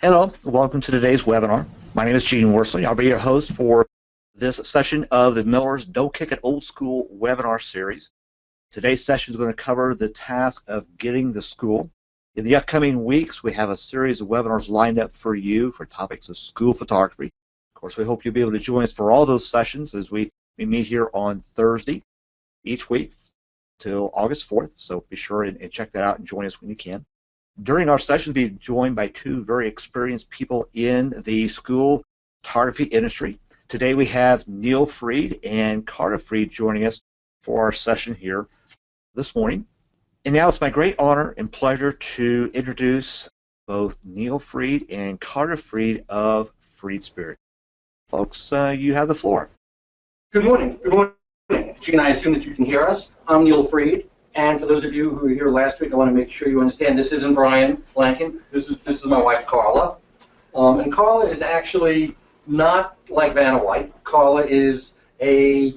Hello, welcome to today's webinar. My name is Gene Worsley. I'll be your host for this session of the Miller's Don't Kick It Old School webinar series. Today's session is going to cover the task of getting the school. In the upcoming weeks, we have a series of webinars lined up for you for topics of school photography. Of course, we hope you'll be able to join us for all those sessions as we meet here on Thursday each week till August 4th. So be sure and check that out and join us when you can. During our session, we'll be joined by two very experienced people in the school photography industry. Today we have Neal Freed and Carter Freed joining us for our session here this morning. And now it's my great honor and pleasure to introduce both Neal Freed and Carter Freed of Freed Spirit. Folks, you have the floor. Good morning. Good morning. Gene, I assume that you can hear us. I'm Neal Freed. And for those of you who were here last week, I want to make sure you understand this isn't Brian Lankin. This is my wife, Carla. And Carla is actually not like Vanna White. Carla is a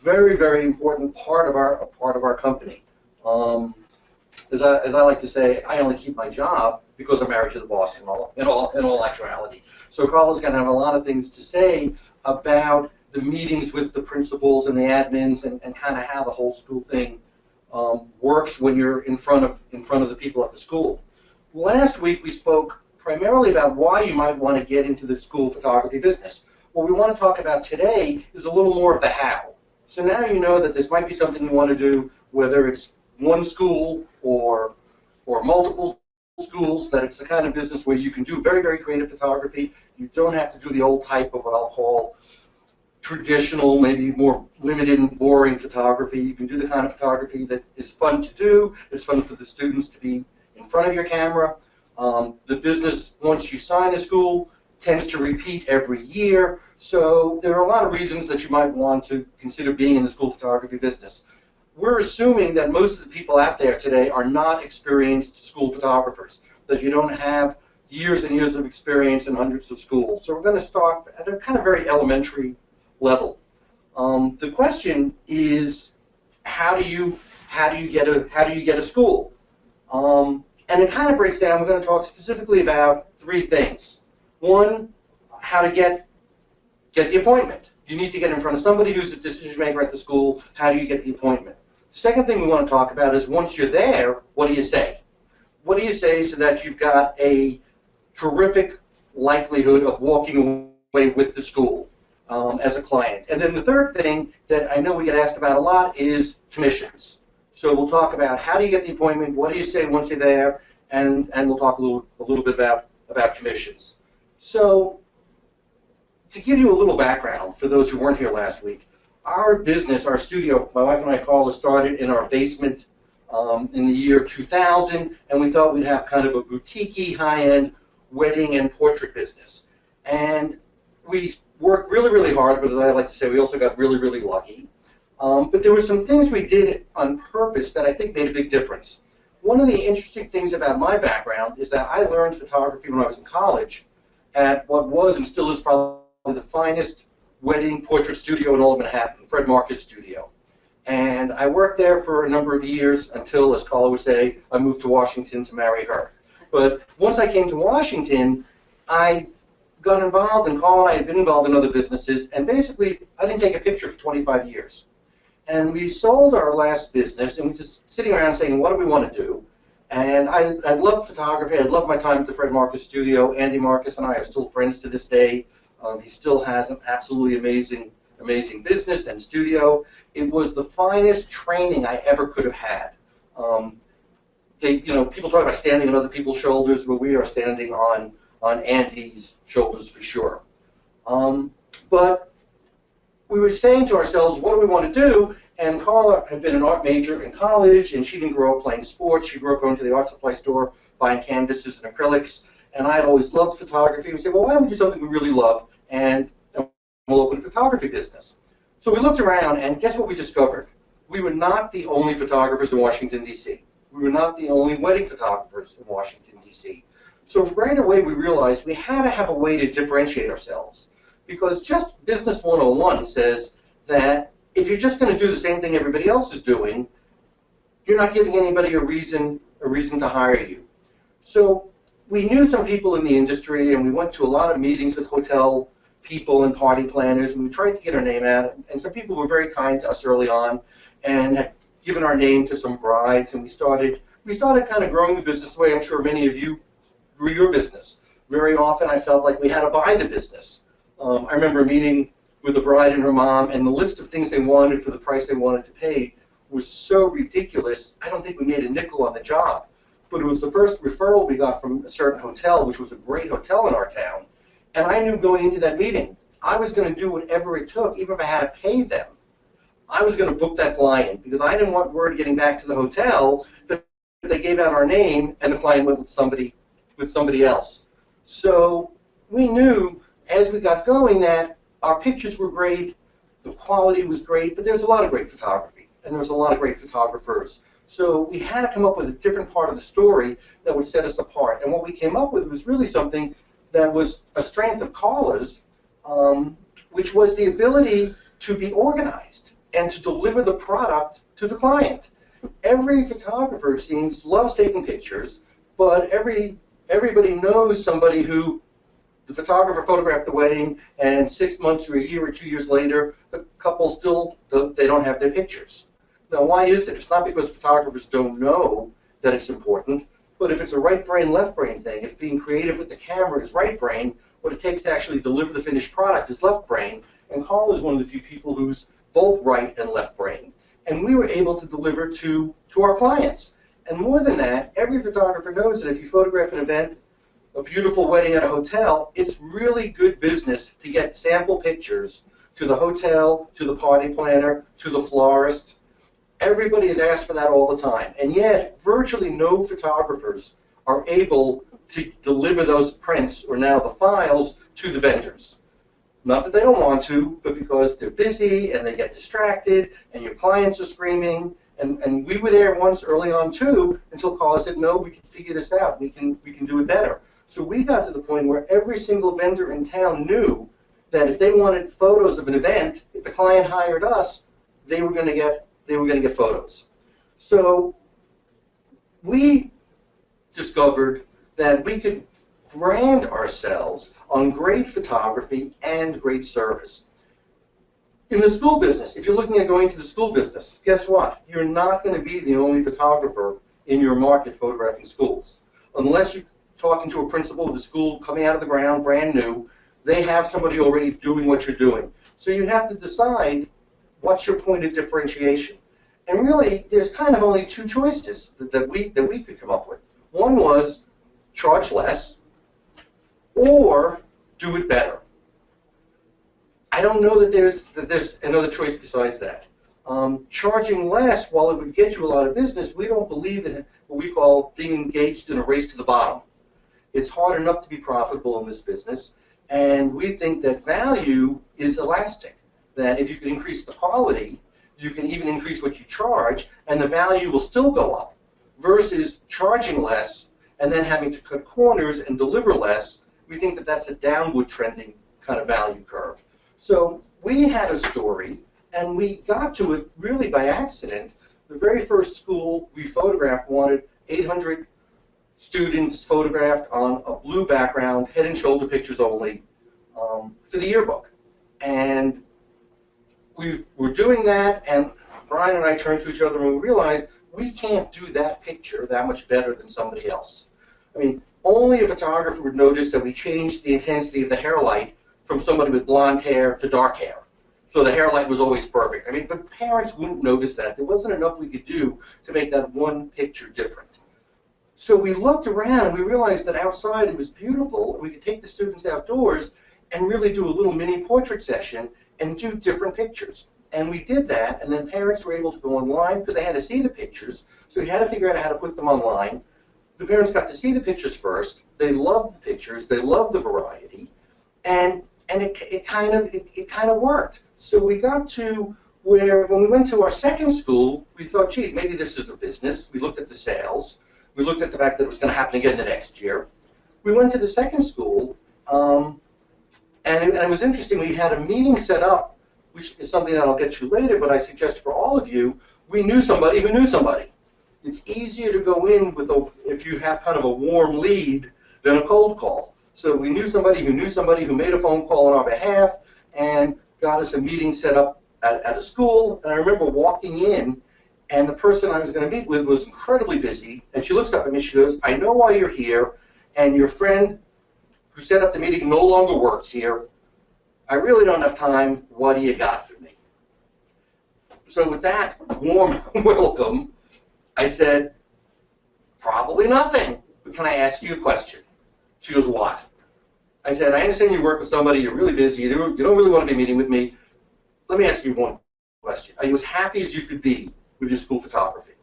very, very important part of our company. As I like to say, I only keep my job because I'm married to the boss in all actuality. So Carla's going to have a lot of things to say about the meetings with the principals and the admins and kind of how the whole school thing works when you're in front of the people at the school. Last week we spoke primarily about why you might want to get into the school photography business. What we want to talk about today is a little more of the how. So now you know that this might be something you want to do, whether it's one school or multiple schools, that it's the kind of business where you can do very, very creative photography. You don't have to do the old type of what I'll call traditional, maybe more limited and boring photography. You can do the kind of photography that is fun to do. It's fun for the students to be in front of your camera. The business, once you sign a school, tends to repeat every year. So there are a lot of reasons that you might want to consider being in the school photography business. We're assuming that most of the people out there today are not experienced school photographers, that you don't have years and years of experience in hundreds of schools. So we're going to start at a kind of very elementary level. The question is, how do you get a school? And it kind of breaks down. We're going to talk specifically about three things. One, how to get the appointment. You need to get in front of somebody who's a decision maker at the school. How do you get the appointment? Second thing we want to talk about is, once you're there, what do you say? What do you say so that you've got a terrific likelihood of walking away with the school as a client? And then the third thing that I know we get asked about a lot is commissions. So we'll talk about how do you get the appointment, what do you say once you're there, and we'll talk a little bit about commissions. So to give you a little background for those who weren't here last week, our business, our studio, my wife and I, Carla, started in our basement in the year 2000, and we thought we'd have kind of a boutique-y, high-end wedding and portrait business. And we worked really, really hard, but as I like to say, we also got really, really lucky. But there were some things we did on purpose that I think made a big difference. One of the interesting things about my background is that I learned photography when I was in college at what was and still is probably the finest wedding portrait studio in all of Manhattan, Fred Marcus Studio. And I worked there for a number of years until, as Carla would say, I moved to Washington to marry her. But once I came to Washington, I got involved, and Carla and I had been involved in other businesses, and basically I didn't take a picture for 25 years. And we sold our last business, and we were just sitting around saying, what do we want to do? And I loved photography. I loved my time at the Fred Marcus Studio. Andy Marcus and I are still friends to this day. He still has an absolutely amazing business and studio. It was the finest training I ever could have had. People talk about standing on other people's shoulders, but we are standing on Andy's shoulders for sure. But we were saying to ourselves, what do we want to do? And Carla had been an art major in college, and she didn't grow up playing sports. She grew up going to the art supply store, buying canvases and acrylics. And I had always loved photography. We said, well, why don't we do something we really love, and we'll open a photography business. So we looked around, and guess what we discovered? We were not the only photographers in Washington, D.C. We were not the only wedding photographers in Washington, D.C. So right away we realized we had to have a way to differentiate ourselves, because just Business 101 says that if you're just going to do the same thing everybody else is doing, you're not giving anybody a reason to hire you. So we knew some people in the industry, and we went to a lot of meetings with hotel people and party planners, and we tried to get our name out. And some people were very kind to us early on, and had given our name to some brides, and we started kind of growing the business the way I'm sure many of you grew your business. Very often, I felt like we had to buy the business. I remember meeting with a bride and her mom, and the list of things they wanted for the price they wanted to pay was so ridiculous. I don't think we made a nickel on the job. But it was the first referral we got from a certain hotel, which was a great hotel in our town. And I knew going into that meeting, I was going to do whatever it took, even if I had to pay them. I was going to book that client because I didn't want word getting back to the hotel that they gave out our name and the client went with somebody else. So we knew as we got going that our pictures were great, the quality was great, but there's a lot of great photography, and there was a lot of great photographers. So we had to come up with a different part of the story that would set us apart. And what we came up with was really something that was a strength of Carla's, which was the ability to be organized and to deliver the product to the client. Every photographer, it seems, loves taking pictures, but everybody knows somebody who the photographer photographed the wedding, and 6 months or a year or 2 years later, the couple still, they don't have their pictures. Now, why is it? It's not because photographers don't know that it's important, but if it's a right brain, left brain thing, if being creative with the camera is right brain, what it takes to actually deliver the finished product is left brain, and Carla is one of the few people who's both right and left brain. And we were able to deliver to our clients. And more than that, every photographer knows that if you photograph an event, a beautiful wedding at a hotel, it's really good business to get sample pictures to the hotel, to the party planner, to the florist. Everybody is asked for that all the time. And yet, virtually no photographers are able to deliver those prints, or now the files, to the vendors. Not that they don't want to, but because they're busy and they get distracted and your clients are screaming. And we were there once early on too, until Carla said, no, we can figure this out. We can do it better. So we got to the point where every single vendor in town knew that if they wanted photos of an event, if the client hired us, they were going to get photos. So we discovered that we could brand ourselves on great photography and great service. In the school business, if you're looking at going to the school business, guess what? You're not going to be the only photographer in your market photographing schools. Unless you're talking to a principal of the school coming out of the ground, brand new, they have somebody already doing what you're doing. So you have to decide what's your point of differentiation. And really, there's kind of only two choices that we could come up with. One was charge less or do it better. I don't know that there's another choice besides that. Charging less, while it would get you a lot of business, we don't believe in what we call being engaged in a race to the bottom. It's hard enough to be profitable in this business, and we think that value is elastic, that if you can increase the quality, you can even increase what you charge, and the value will still go up, versus charging less and then having to cut corners and deliver less. We think that that's a downward trending kind of value curve. So we had a story, and we got to it really by accident. The very first school we photographed wanted 800 students photographed on a blue background, head and shoulder pictures only, for the yearbook. And we were doing that, and Brian and I turned to each other and we realized we can't do that picture that much better than somebody else. I mean, only a photographer would notice that we changed the intensity of the hair light from somebody with blonde hair to dark hair. So the hair light was always perfect. I mean, but parents wouldn't notice that. There wasn't enough we could do to make that one picture different. So we looked around and we realized that outside it was beautiful, and we could take the students outdoors and really do a little mini portrait session and do different pictures. And we did that, and then parents were able to go online because they had to see the pictures, so we had to figure out how to put them online. The parents got to see the pictures first. They loved the pictures. They loved the variety, and it kind of worked. So we got to where when we went to our second school, we thought, gee, maybe this is a business. We looked at the sales. We looked at the fact that it was going to happen again the next year. We went to the second school, and it was interesting. We had a meeting set up, which is something that I'll get to later, but I suggest for all of you, we knew somebody who knew somebody. It's easier to go in with if you have kind of a warm lead then a cold call. So we knew somebody who made a phone call on our behalf and got us a meeting set up at a school. And I remember walking in, and the person I was going to meet with was incredibly busy. And she looks up at me, she goes, "I know why you're here, and your friend who set up the meeting no longer works here. I really don't have time. What do you got for me?" So with that warm welcome, I said, "Probably nothing, but can I ask you a question?" She goes, "What?" I said, "I understand you work with somebody, you're really busy, you don't really want to be meeting with me. Let me ask you one question. Are you as happy as you could be with your school photography?"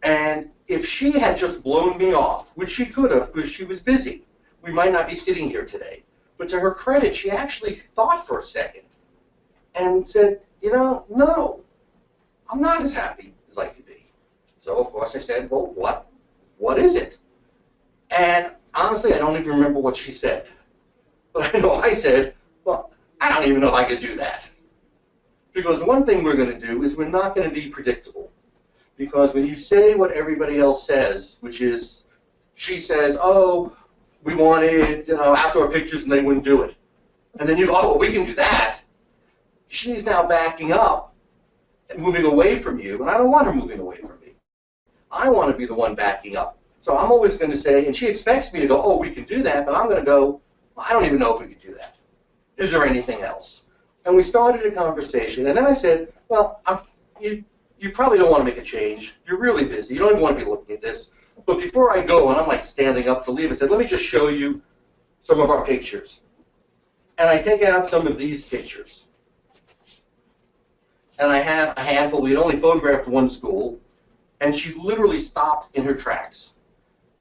And if she had just blown me off, which she could have because she was busy, we might not be sitting here today. But to her credit, she actually thought for a second and said, "No, I'm not as happy as I could be." So, of course, I said, "Well, what is it?" And honestly, I don't even remember what she said. But I know I said, "Well, I don't even know if I could do that." Because one thing we're going to do is we're not going to be predictable. Because when you say what everybody else says, which is, she says, "Oh, we wanted outdoor pictures," and they wouldn't do it. And then you go, "Oh, well, we can do that." She's now backing up and moving away from you, and I don't want her moving away from me. I want to be the one backing up. So I'm always going to say, and she expects me to go, "Oh, we can do that," but I'm going to go, "Well, I don't even know if we could do that. Is there anything else?" And we started a conversation, and then I said, "Well, you probably don't want to make a change. You're really busy. You don't even want to be looking at this. But before I go," and I'm like standing up to leave, I said, "Let me just show you some of our pictures." And I take out some of these pictures. And I had a handful. We had only photographed one school, and she literally stopped in her tracks.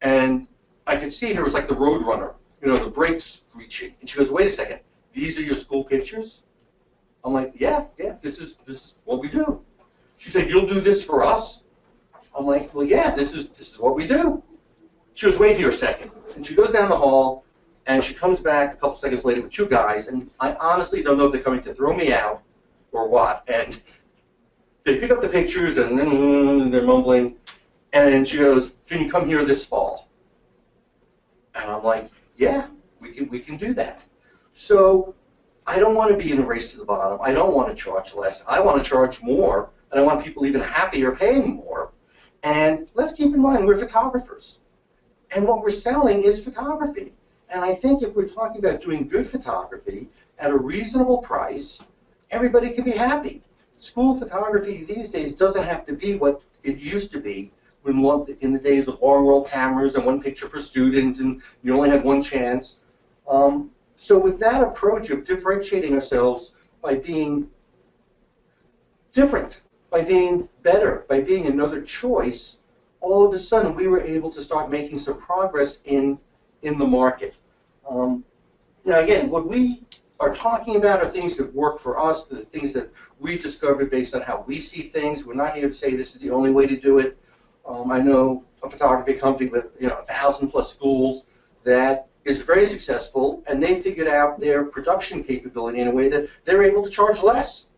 And I could see her, it was like the road runner, the brakes screeching. And she goes, "Wait a second, these are your school pictures?" I'm like, yeah, this is what we do." She said, "You'll do this for us?" I'm like, "Well, yeah, this is what we do." She goes, "Wait here a second." And she goes down the hall, and she comes back a couple seconds later with two guys, and I honestly don't know if they're coming to throw me out or what. And they pick up the pictures, and then they're mumbling, and she goes, "Can you come here this fall?" And I'm like, "Yeah, we can do that." So I don't want to be in a race to the bottom. I don't want to charge less. I want to charge more, and I want people even happier paying more. And let's keep in mind, we're photographers. And what we're selling is photography. And I think if we're talking about doing good photography at a reasonable price, everybody can be happy. School photography these days doesn't have to be what it used to be in the days of long roll cameras and one picture per student, and you only had one chance. So with that approach of differentiating ourselves by being different, by being better, by being another choice, all of a sudden we were able to start making some progress in the market. Now again, what we are talking about are things that work for us, the things that we discovered based on how we see things. We're not here to say this is the only way to do it. I know a photography company with 1,000+ schools that is very successful, and they figured out their production capability in a way that they're able to charge less.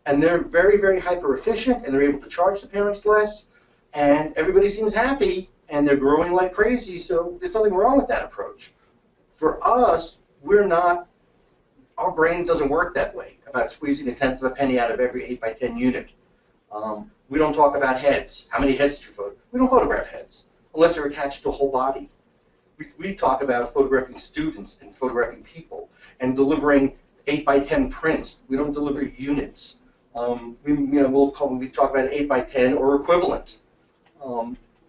And they're very, very hyper efficient, and they're able to charge the parents less, and everybody seems happy, and they're growing like crazy, so there's nothing wrong with that approach. For us, our brain doesn't work that way, about squeezing a tenth of a penny out of every 8x10 unit. We don't talk about heads. How many heads do you photograph? We don't photograph heads, unless they're attached to a whole body. We talk about photographing students and photographing people and delivering 8x10 prints. We don't deliver units. We talk about 8x10 or equivalent.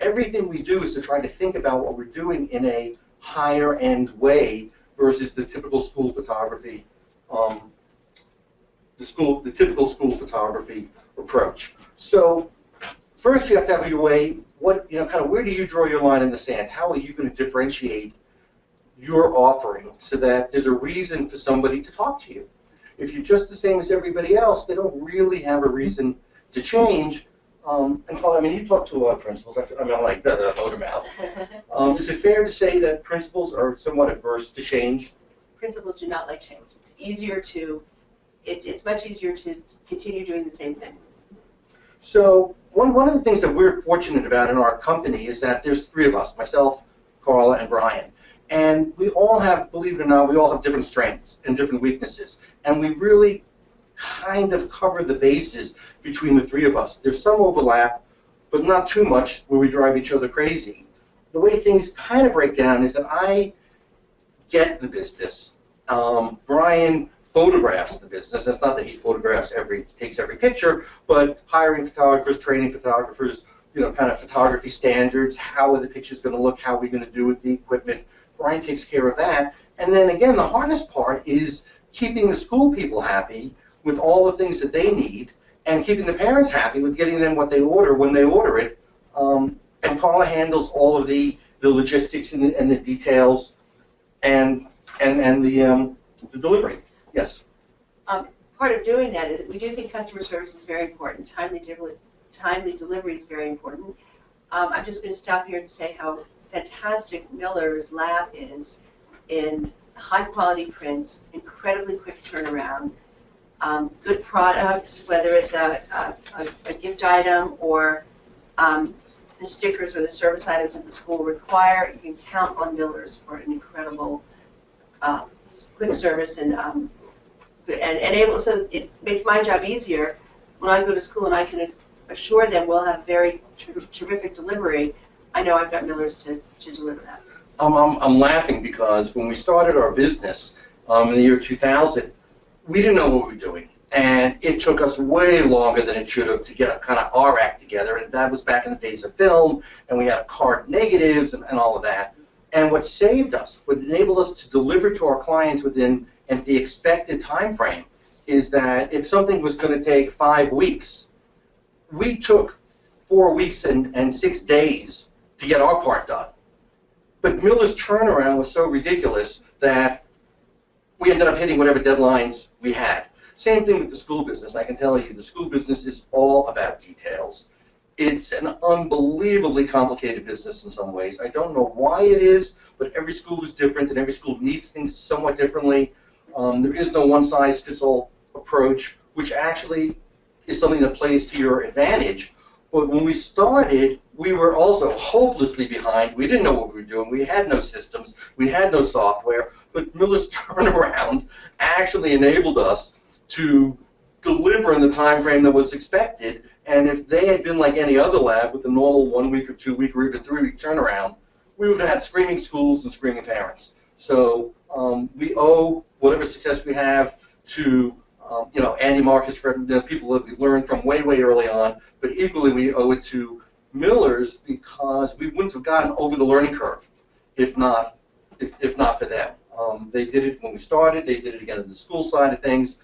Everything we do is to try to think about what we're doing in a higher end way versus the typical school photography, the typical school photography approach. So first you have to have your way. Where do you draw your line in the sand? How are you going to differentiate your offering so that there's a reason for somebody to talk to you? If you're just the same as everybody else, they don't really have a reason to change. And Paul, you talk to a lot of principals. I'm like motor mouth. Is it fair to say that principals are somewhat adverse to change? Principals do not like change. It's much easier to continue doing the same thing. So one of the things that we're fortunate about in our company is that there's three of us, myself, Carla, and Brian. And we all have, believe it or not, we all have different strengths and different weaknesses. And we really kind of cover the bases between the three of us. There's some overlap, but not too much where we drive each other crazy. The way things kind of break down is that I get the business. Brian photographs the business. That's not that he photographs takes every picture, but hiring photographers, training photographers, kind of photography standards, how are the pictures going to look, how are we going to do it, the equipment. Brian takes care of that. And then again, the hardest part is keeping the school people happy with all the things that they need, and keeping the parents happy with getting them what they order when they order it. And Carla handles all of the logistics and the details and the delivery. Yes. Part of doing that is we do think customer service is very important. Timely delivery is very important. I'm just going to stop here and say how fantastic Miller's lab is in high quality prints, incredibly quick turnaround, good products, whether it's a gift item or the stickers or the service items that the school require. You can count on Miller's for an incredible quick service and able. So it makes my job easier when I go to school and I can assure them we'll have very terrific delivery. I know I've got Miller's to deliver that. I'm laughing because when we started our business in the year 2000, we didn't know what we were doing. And it took us way longer than it should have to get kind of our act together. And that was back in the days of film, and we had card negatives and all of that. And what saved us, what enabled us to deliver to our clients within the expected time frame, is that if something was going to take 5 weeks, we took 4 weeks and 6 days to get our part done. But Miller's turnaround was so ridiculous that we ended up hitting whatever deadlines we had. Same thing with the school business. I can tell you the school business is all about details. It's an unbelievably complicated business in some ways. I don't know why it is, but every school is different and every school needs things somewhat differently. There is no one-size-fits-all approach, which actually is something that plays to your advantage. But when we started, we were also hopelessly behind. We didn't know what we were doing. We had no systems. We had no software. But Miller's turnaround actually enabled us to deliver in the time frame that was expected. And if they had been like any other lab with a normal 1 week or 2 week or even 3 week turnaround, we would have had screaming schools and screaming parents. So we owe whatever success we have to Andy Marcus, for people that we learned from way, way early on, but equally we owe it to Miller's because we wouldn't have gotten over the learning curve if not for them. They did it when we started. They did it again on the school side of things.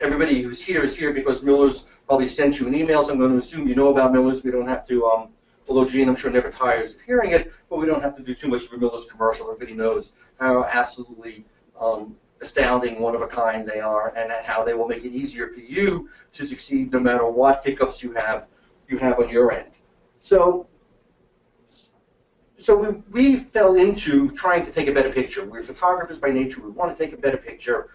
Everybody who's here is here because Miller's probably sent you an email, so I'm going to assume you know about Miller's. We don't have to, although Gene, I'm sure, never tires of hearing it, but we don't have to do too much of a Miller's commercial. Everybody knows how absolutely astounding, one-of-a-kind they are, and how they will make it easier for you to succeed no matter what hiccups you have on your end. So we fell into trying to take a better picture. We're photographers by nature. We want to take a better picture.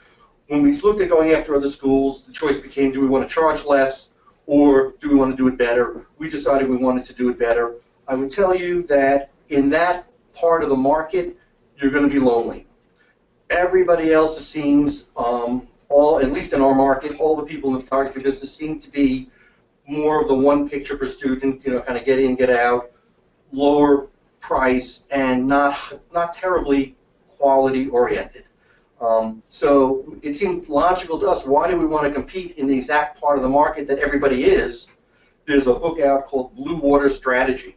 When we looked at going after other schools, the choice became, do we want to charge less or do we want to do it better? We decided we wanted to do it better. I would tell you that in that part of the market, you're going to be lonely. Everybody else, it seems, at least in our market, all the people in the photography business seem to be more of the one picture per student, kind of get in, get out, lower price, and not terribly quality oriented. So it seemed logical to us, why do we want to compete in the exact part of the market that everybody is? There's a book out called Blue Water Strategy,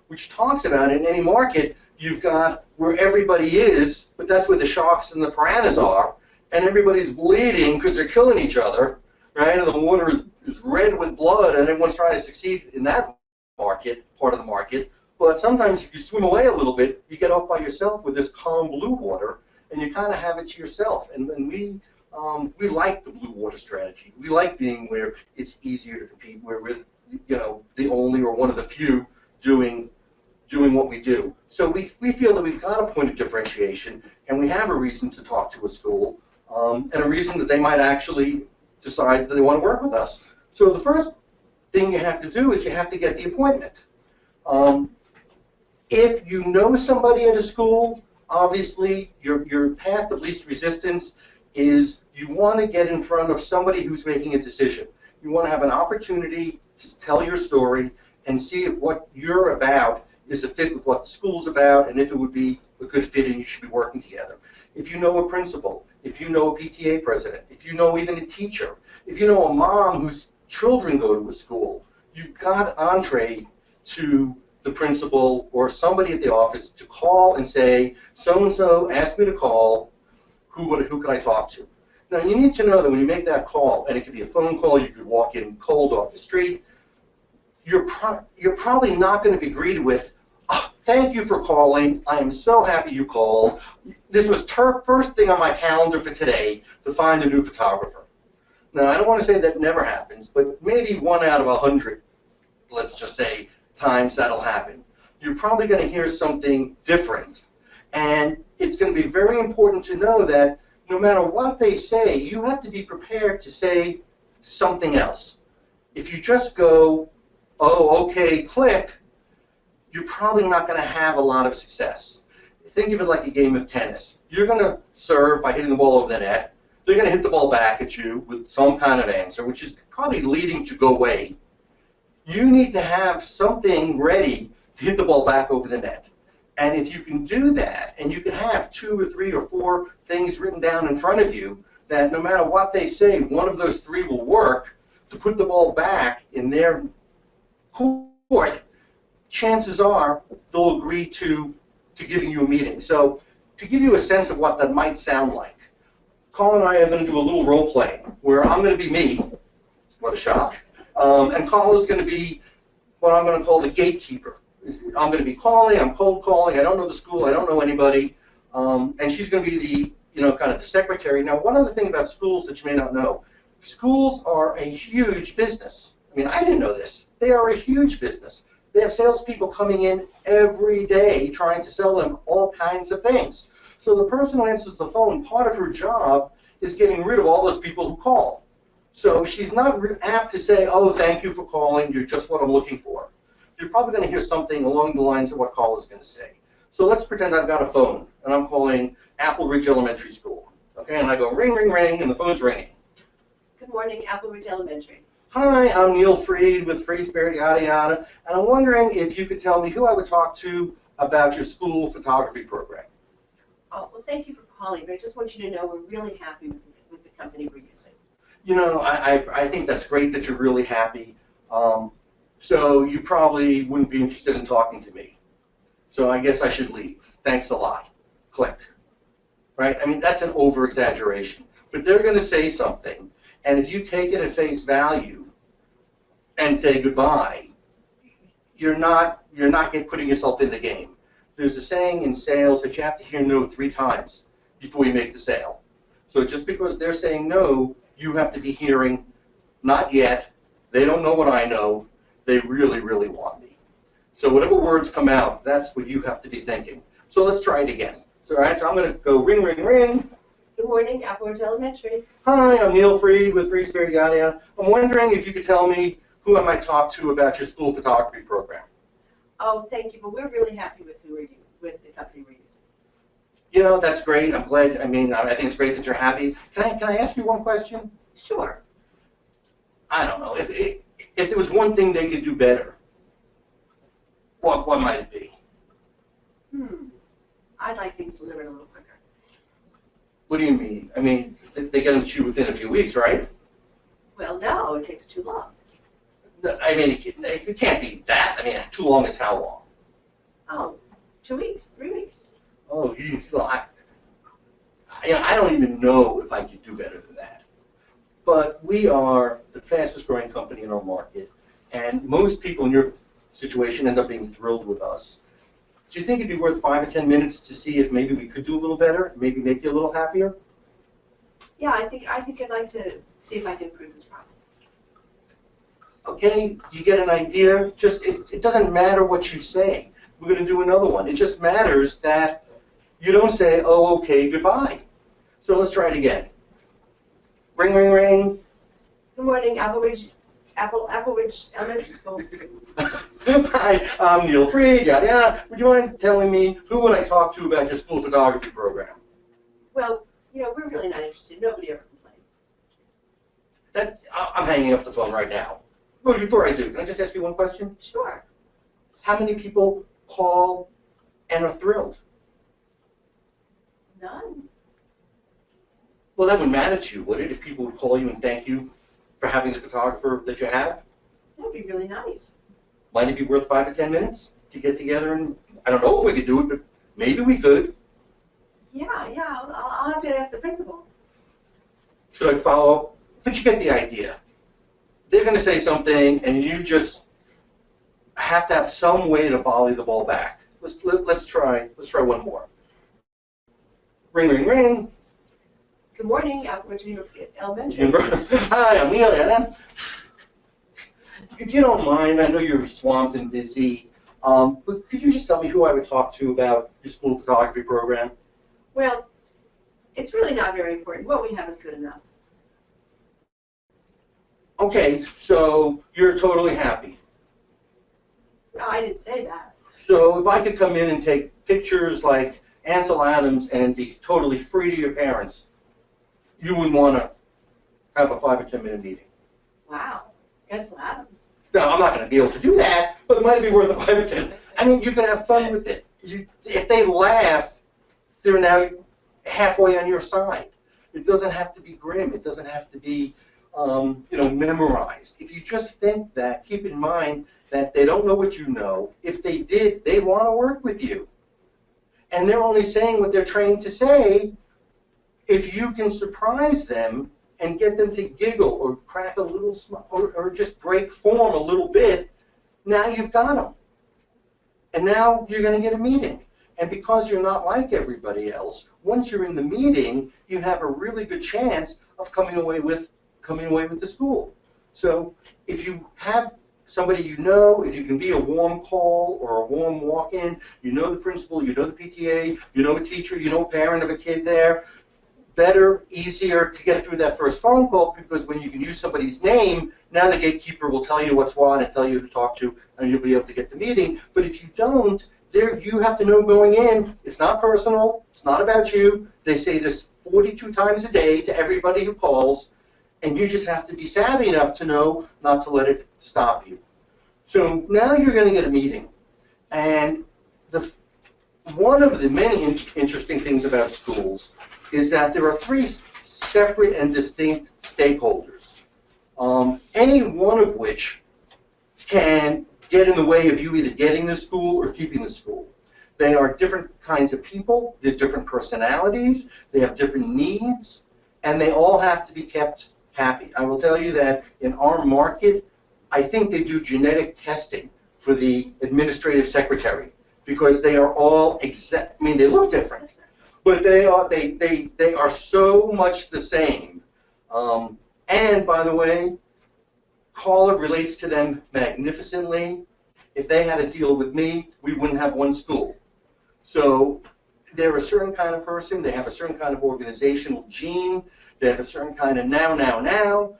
which talks about in any market, you've got where everybody is, but that's where the sharks and the piranhas are, and everybody's bleeding because they're killing each other, right? And the water is red with blood, and everyone's trying to succeed in that part of the market. But sometimes if you swim away a little bit, you get off by yourself with this calm blue water, and you kind of have it to yourself. And we like the blue water strategy. We like being where it's easier to compete, where we're the only or one of the few doing what we do. So we feel that we've got a point of differentiation, and we have a reason to talk to a school, and a reason that they might actually decide that they want to work with us. So the first thing you have to do is you have to get the appointment. If you know somebody at a school, Obviously, your path of least resistance is you want to get in front of somebody who's making a decision. You want to have an opportunity to tell your story and see if what you're about is a fit with what the school's about and if it would be a good fit and you should be working together. If you know a principal, if you know a PTA president, if you know even a teacher, if you know a mom whose children go to a school, you've got entree to the principal or somebody at the office to call and say, so-and-so asked me to call, who can I talk to? Now, you need to know that when you make that call, and it could be a phone call, you could walk in cold off the street, you're probably not going to be greeted with, oh, thank you for calling. I am so happy you called. This was first thing on my calendar for today to find a new photographer. Now, I don't want to say that never happens, but maybe 1 out of 100, let's just say, times that'll happen. You're probably going to hear something different. And it's going to be very important to know that no matter what they say, you have to be prepared to say something else. If you just go, oh, okay, click, you're probably not going to have a lot of success. Think of it like a game of tennis. You're going to serve by hitting the ball over the net. They're going to hit the ball back at you with some kind of answer, which is probably leading to go away. You need to have something ready to hit the ball back over the net. And if you can do that, and you can have 2 or 3 or 4 things written down in front of you, that no matter what they say, one of those 3 will work to put the ball back in their court, chances are they'll agree to giving you a meeting. So to give you a sense of what that might sound like, Carl and I are going to do a little role playing where I'm going to be me, what a shock, and Carl is going to be what I'm going to call the gatekeeper. I'm going to be calling, I'm cold calling, I don't know the school, I don't know anybody, and she's going to be the, kind of the secretary. Now, one other thing about schools that you may not know, schools are a huge business. I mean, I didn't know this. They are a huge business. They have salespeople coming in every day trying to sell them all kinds of things. So the person who answers the phone, part of her job is getting rid of all those people who call. So she's not apt to say, oh, thank you for calling, you're just what I'm looking for. You're probably going to hear something along the lines of what Carl is going to say. So let's pretend I've got a phone, and I'm calling Apple Ridge Elementary School. Okay, and I go ring, ring, ring, and the phone's ringing. Good morning, Apple Ridge Elementary. Hi, I'm Neal Freed with Freed Spirit, yada, yada, and I'm wondering if you could tell me who I would talk to about your school photography program. Oh, well, thank you for calling, but I just want you to know we're really happy with the company we're using. I think that's great that you're really happy. So you probably wouldn't be interested in talking to me. So I guess I should leave. Thanks a lot. Click. Right? I mean, that's an over-exaggeration. But they're going to say something, and if you take it at face value and say goodbye, you're not putting yourself in the game. There's a saying in sales that you have to hear no 3 times before you make the sale. So just because they're saying no, you have to be hearing, not yet, they don't know what I know, they really, really want me. So whatever words come out, that's what you have to be thinking. So let's try it again. So, all right, so I'm going to go ring, ring, ring. Good morning, Apple Ridge Elementary. Hi, I'm Neal Freed with Freed Spirit, yada, yada. I'm wondering if you could tell me who I might talk to about your school photography program. Oh, thank you, but we're really happy with the company we're using. That's great. I'm glad. I mean, I think it's great that you're happy. Can I ask you one question? Sure. I don't know. If there was one thing they could do better, what might it be? I'd like things delivered a little quicker. What do you mean? I mean, they get them to you within a few weeks, right? Well, no, it takes too long. I mean, it can't be that. I mean, too long is how long? Oh, 2 weeks, 3 weeks. Oh, I don't even know if I could do better than that. But we are the fastest growing company in our market, and most people in your situation end up being thrilled with us. Do you think it'd be worth 5 or 10 minutes to see if maybe we could do a little better, maybe make you a little happier? Yeah, I think I'd like to see if I can improve this problem. Okay, you get an idea? Just it doesn't matter what you say. We're going to do another one. It just matters that you don't say, oh, okay, goodbye. So let's try it again. Ring, ring, ring. Good morning, Apple Ridge Apple Ridge Elementary School. Hi, I'm Neal Freed, yada yada. Would you mind telling me who would I talk to about your school photography program? Well, we're really not interested. Nobody ever complains. I'm hanging up the phone right now. Well, before I do, can I just ask you one question? Sure. How many people call and are thrilled? None. Well, that wouldn't matter to you, would it, if people would call you and thank you for having the photographer that you have? That would be really nice. Might it be worth 5 to 10 minutes to get together? And I don't know if we could do it, but maybe we could. Yeah, I'll have to ask the principal. Should I follow up? But you get the idea. They're going to say something, and you just have to have some way to volley the ball back. Let's try one more. Ring, ring, ring. Good morning, Apple Ridge Elementary. Hi, I'm Neal. If you don't mind, I know you're swamped and busy, but could you just tell me who I would talk to about your school photography program? Well, it's really not very important. What we have is good enough. Okay, so you're totally happy. No, I didn't say that. So if I could come in and take pictures like Ansel Adams and be totally free to your parents, you wouldn't want to have a 5 or 10 minute meeting. Wow, Ansel Adams. No, I'm not going to be able to do that, but it might be worth a 5 or 10. I mean, you can have fun with it. If they laugh, they're now halfway on your side. It doesn't have to be grim. It doesn't have to be, memorized. If you just think that, keep in mind that they don't know what you know. If they did, they'd want to work with you. And they're only saying what they're trained to say. If you can surprise them and get them to giggle or crack a little smile or just break form a little bit, now you've got them. And now you're going to get a meeting. And because you're not like everybody else, once you're in the meeting, you have a really good chance of coming away with the school. So if you have somebody you know, if you can be a warm call or a warm walk-in, you know the principal, you know the PTA, you know a teacher, you know a parent of a kid there, better, easier to get through that first phone call, because when you can use somebody's name, now the gatekeeper will tell you what's what and tell you who to talk to, and you'll be able to get the meeting. But if you don't, you have to know going in, it's not personal, it's not about you. They say this 42 times a day to everybody who calls, and you just have to be savvy enough to know not to let it stop you. So now you're going to get a meeting. And one of the many interesting things about schools is that there are 3 separate and distinct stakeholders, any one of which can get in the way of you either getting the school or keeping the school. They are different kinds of people, they're different personalities, they have different needs, and they all have to be kept happy. I will tell you that in our market, I think they do genetic testing for the administrative secretary, because they are all they look different, but they are so much the same. And by the way, caller relates to them magnificently. If they had a deal with me, we wouldn't have one school. So they're a certain kind of person. They have a certain kind of organizational gene. They have a certain kind of now.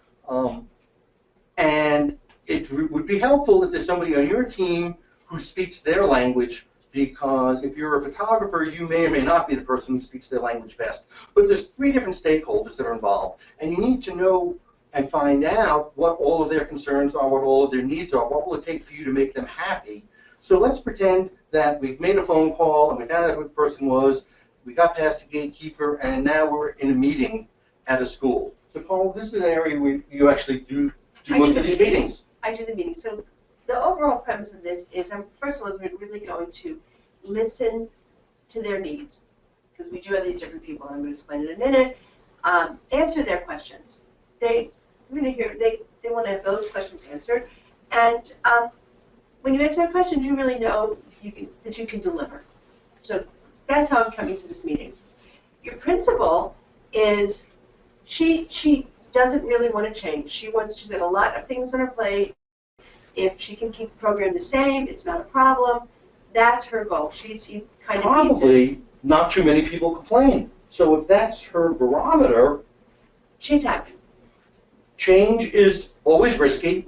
And it would be helpful if there's somebody on your team who speaks their language, because if you're a photographer, you may or may not be the person who speaks their language best. But there's 3 different stakeholders that are involved, and you need to know and find out what all of their concerns are, what all of their needs are, what will it take for you to make them happy. So let's pretend that we've made a phone call and we found out who the person was, we got past the gatekeeper, and now we're in a meeting at a school. So Paul, this is an area where you actually do most of these meetings. I do the meeting. So the overall premise of this is, first of all, we're really going to listen to their needs, because we do have these different people, and I'm going to explain in a minute. Answer their questions. They want to have those questions answered, and when you answer their questions, you really know that you can deliver. So that's how I'm coming to this meeting. Your principal is, she doesn't really want to change. She's got a lot of things on her plate. If she can keep the program the same, it's not a problem. That's her goal. She kind of probably not too many people complain. So if that's her barometer, she's happy. Change is always risky.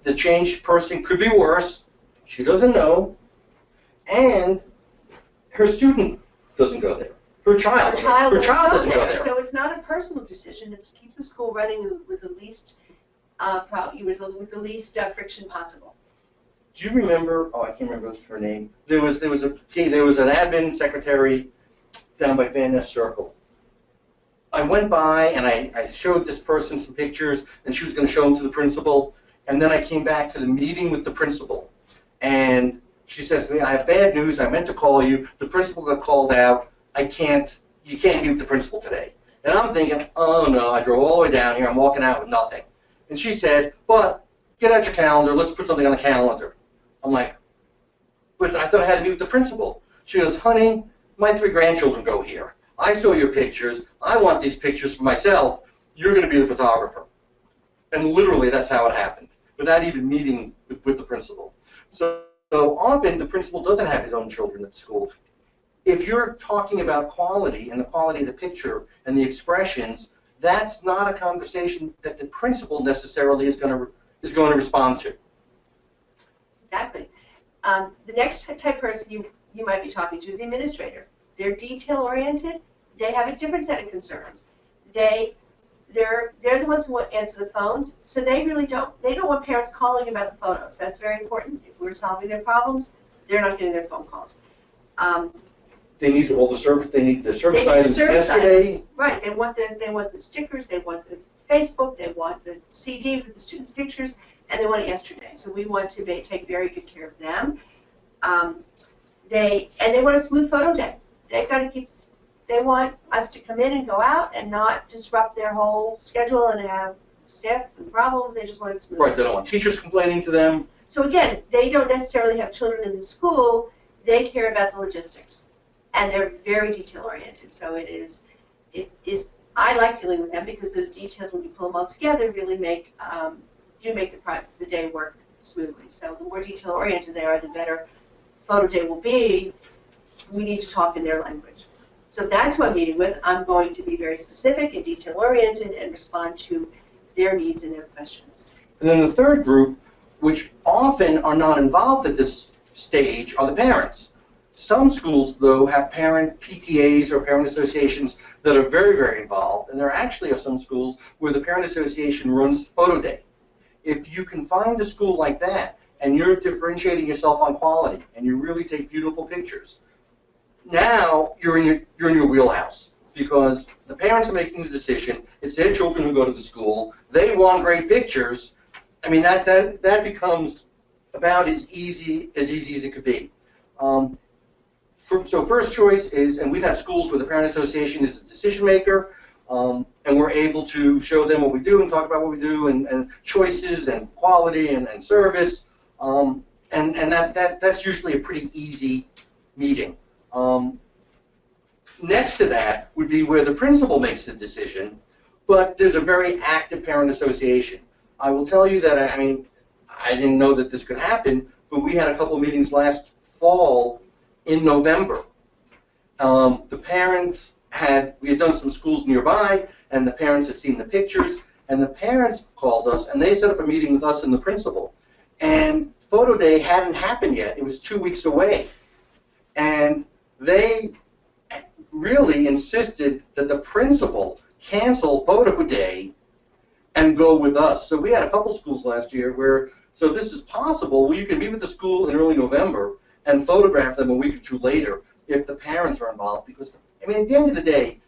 The changed person could be worse. She doesn't know. And her student doesn't go there. Her child doesn't go there. So it's not a personal decision. It's keep the school running with the least with the least friction possible. Do you remember? Oh, I can't remember her name. There was an admin secretary down by Van Ness Circle. I went by and I showed this person some pictures, and she was going to show them to the principal. And then I came back to the meeting with the principal, and she says to me, "I have bad news. I meant to call you. The principal got called out. You can't meet with the principal today." And I'm thinking, oh no, I drove all the way down here. I'm walking out with nothing. And she said, "But get out your calendar. Let's put something on the calendar." I'm like, "But I thought I had to meet with the principal." She goes, "Honey, my 3 grandchildren go here. I saw your pictures. I want these pictures for myself. You're going to be the photographer." And literally, that's how it happened, without even meeting with the principal. So often, the principal doesn't have his own children at school. If you're talking about quality and the quality of the picture and the expressions, that's not a conversation that the principal necessarily is going to respond to. Exactly. The next type of person you might be talking to is the administrator. They're detail-oriented. They have a different set of concerns. They're the ones who answer the phones, so they don't want parents calling about the photos. That's very important. If we're solving their problems, they're not getting their phone calls. They need all the service. They need the service items yesterday. Right. They want the stickers. They want the Facebook. They want the CD with the students' pictures, and they want it yesterday. So we want to take very good care of them. They want a smooth photo day. They want us to come in and go out and not disrupt their whole schedule and have staff and problems. They just want it smooth. Right. They don't want teachers complaining to them. So again, they don't necessarily have children in the school. They care about the logistics, and they're very detail-oriented. So it is. I like dealing with them because those details, when you pull them all together, really make the day work smoothly. So the more detail-oriented they are, the better photo day will be. We need to talk in their language. So that's who I'm meeting with. I'm going to be very specific and detail-oriented and respond to their needs and their questions. And then the third group, which often are not involved at this stage, are the parents. Some schools, though, have parent PTAs or parent associations that are very, very involved, and there actually are some schools where the parent association runs photo day. If you can find a school like that, and you're differentiating yourself on quality, and you really take beautiful pictures, now you're in your wheelhouse, because the parents are making the decision. It's their children who go to the school. They want great pictures. I mean, that becomes about as easy as it could be. So first choice is, and we've had schools where the parent association is a decision maker, and we're able to show them what we do and talk about what we do, and choices and quality and service, and that's usually a pretty easy meeting. Next to that would be where the principal makes the decision, but there's a very active parent association. I will tell you that, I didn't know that this could happen, but we had a couple meetings last fall in November. The parents we had done some schools nearby, and the parents had seen the pictures, and the parents called us, and they set up a meeting with us and the principal. And photo day hadn't happened yet. It was 2 weeks away. And they really insisted that the principal cancel photo day and go with us. So we had a couple schools last year where, so this is possible. Well, you can meet with the school in early November and photograph them a week or two later if the parents are involved. Because, at the end of the day,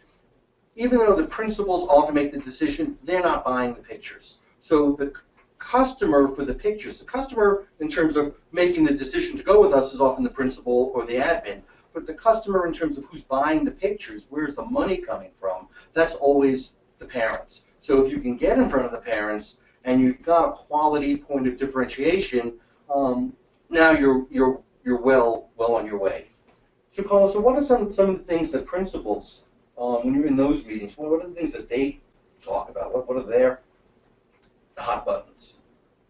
even though the principals often make the decision, they're not buying the pictures. So the customer for the pictures, the customer in terms of making the decision to go with us is often the principal or the admin. But the customer in terms of who's buying the pictures, where's the money coming from, that's always the parents. So if you can get in front of the parents and you've got a quality point of differentiation, now you're well on your way. So Colin, so what are some of the things that principals, when you're in those meetings, what are the things that they talk about? What are their hot buttons?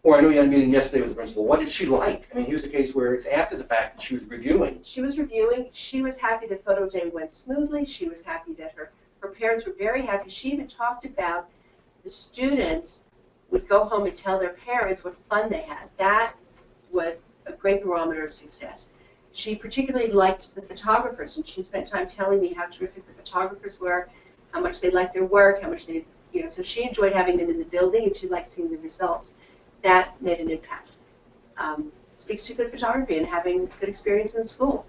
Or I know you had a meeting yesterday with the principal. What did she like? Here's a case where it's after the fact that she was reviewing. She was reviewing. She was happy that photo day went smoothly. She was happy that her parents were very happy. She even talked about the students would go home and tell their parents what fun they had. That was a great barometer of success. She particularly liked the photographers, and she spent time telling me how terrific the photographers were, how much they liked their work, how much they, so she enjoyed having them in the building, and she liked seeing the results. That made an impact. Speaks to good photography and having good experience in school.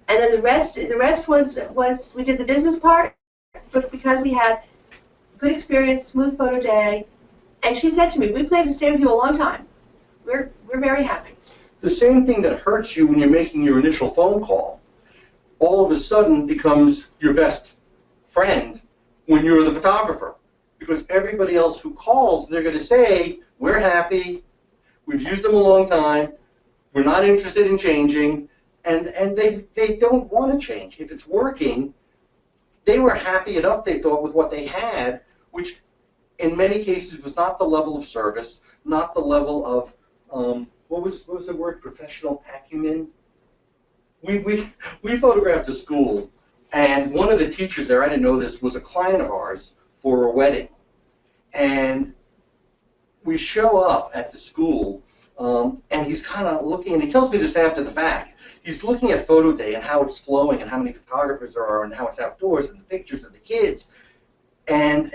And then the rest was we did the business part, but because we had good experience, smooth photo day, and she said to me, we plan to stay with you a long time. We're very happy. The same thing that hurts you when you're making your initial phone call, all of a sudden becomes your best friend when you're the photographer. Because everybody else who calls, they're going to say, we're happy, we've used them a long time, we're not interested in changing, and they don't want to change. If it's working, they were happy enough, they thought, with what they had, which in many cases was not the level of service, not the level of, what was the word, professional acumen? We photographed a school, and one of the teachers there, I didn't know this, was a client of ours for a wedding. And we show up at the school, and he's kind of looking, and he tells me this after the fact. He's looking at photo day and how it's flowing and how many photographers there are and how it's outdoors and the pictures of the kids. And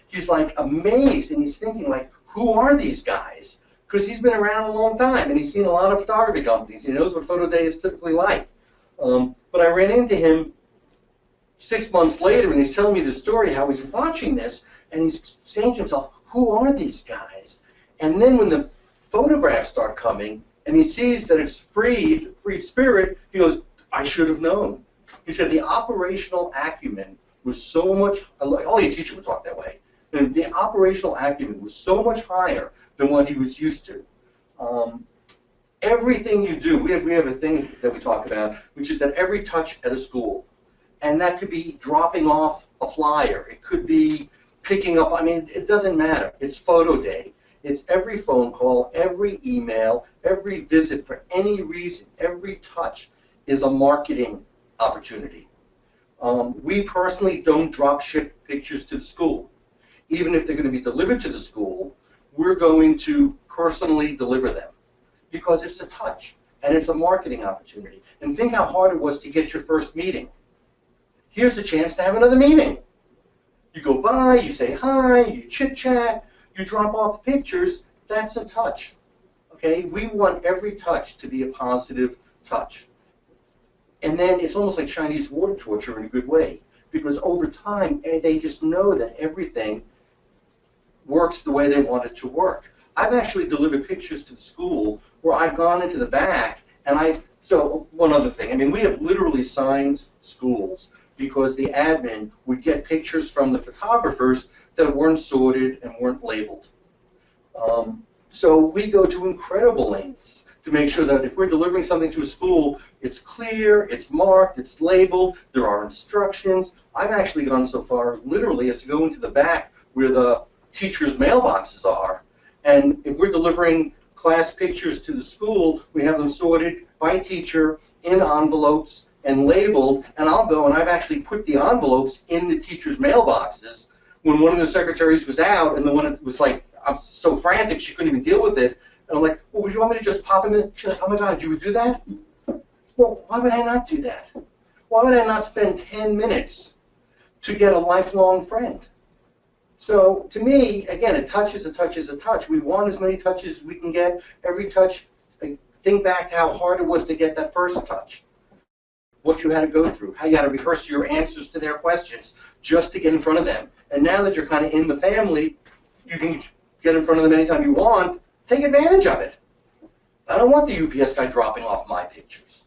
he's like amazed, and he's thinking like, who are these guys? Because he's been around a long time, and he's seen a lot of photography companies. He knows what photo day is typically like. But I ran into him 6 months later, and he's telling me the story, how he's watching this, and he's saying to himself, who are these guys? And then when the photographs start coming, and he sees that it's Freed Spirit, he goes, I should have known. He said the operational acumen was so much, only a teacher would talk that way, and the operational acumen was so much higher than what he was used to. Everything you do, we have a thing that we talk about, which is that every touch at a school, and that could be dropping off a flyer, it could be picking up, I mean, it doesn't matter. It's photo day. It's every phone call, every email, every visit for any reason, every touch is a marketing opportunity. We personally don't drop ship pictures to the school. Even if they're going to be delivered to the school, we're going to personally deliver them because it's a touch and it's a marketing opportunity. And think how hard it was to get your first meeting. Here's a chance to have another meeting. You go by, you say hi, you chit-chat, you drop off pictures, that's a touch. Okay? We want every touch to be a positive touch. And then it's almost like Chinese water torture in a good way, because over time, they just know that everything works the way they want it to work. I've actually delivered pictures to the school where I've gone into the back, and so one other thing, I mean, we have literally signed schools because the admin would get pictures from the photographers that weren't sorted and weren't labeled. So we go to incredible lengths to make sure that if we're delivering something to a school, it's clear, it's marked, it's labeled, there are instructions. I've actually gone so far, literally, as to go into the back where the teachers' mailboxes are, and if we're delivering class pictures to the school, we have them sorted by teacher in envelopes and labeled, and I'll go and I've actually put the envelopes in the teachers' mailboxes when one of the secretaries was out and the one was like, I'm so frantic she couldn't even deal with it. And I'm like, well, would you want me to just pop them in? She's like, oh my God, you would do that? Well, why would I not do that? Why would I not spend 10 minutes to get a lifelong friend? So to me, again, a touch is a touch is a touch. We want as many touches as we can get. Every touch, think back to how hard it was to get that first touch. What you had to go through, how you had to rehearse your answers to their questions just to get in front of them. And now that you're kind of in the family, you can get in front of them anytime you want. Take advantage of it. I don't want the UPS guy dropping off my pictures.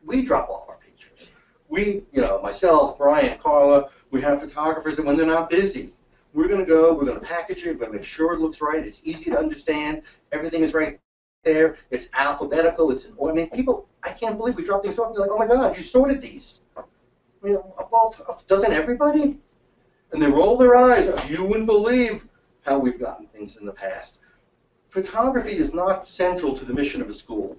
We drop off our pictures. We, myself, Brian, Carla, we have photographers that when they're not busy, we're going to go, we're going to package it, we're going to make sure it looks right, it's easy to understand, everything is right there, it's alphabetical, it's in order. I mean, people, I can't believe we drop things off and they're like, oh my God, you sorted these. Well, doesn't everybody? And they roll their eyes. You wouldn't believe how we've gotten things in the past. Photography is not central to the mission of a school.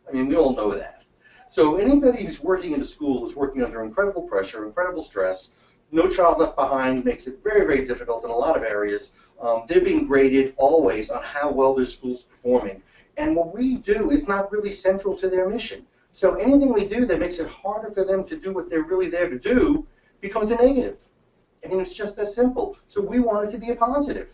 I mean, we all know that. So anybody who's working in a school is working under incredible pressure, incredible stress, No Child Left Behind makes it very, very difficult in a lot of areas. They're being graded always on how well their school's performing. And what we do is not really central to their mission. So anything we do that makes it harder for them to do what they're really there to do becomes a negative. I mean, it's just that simple. So we want it to be a positive.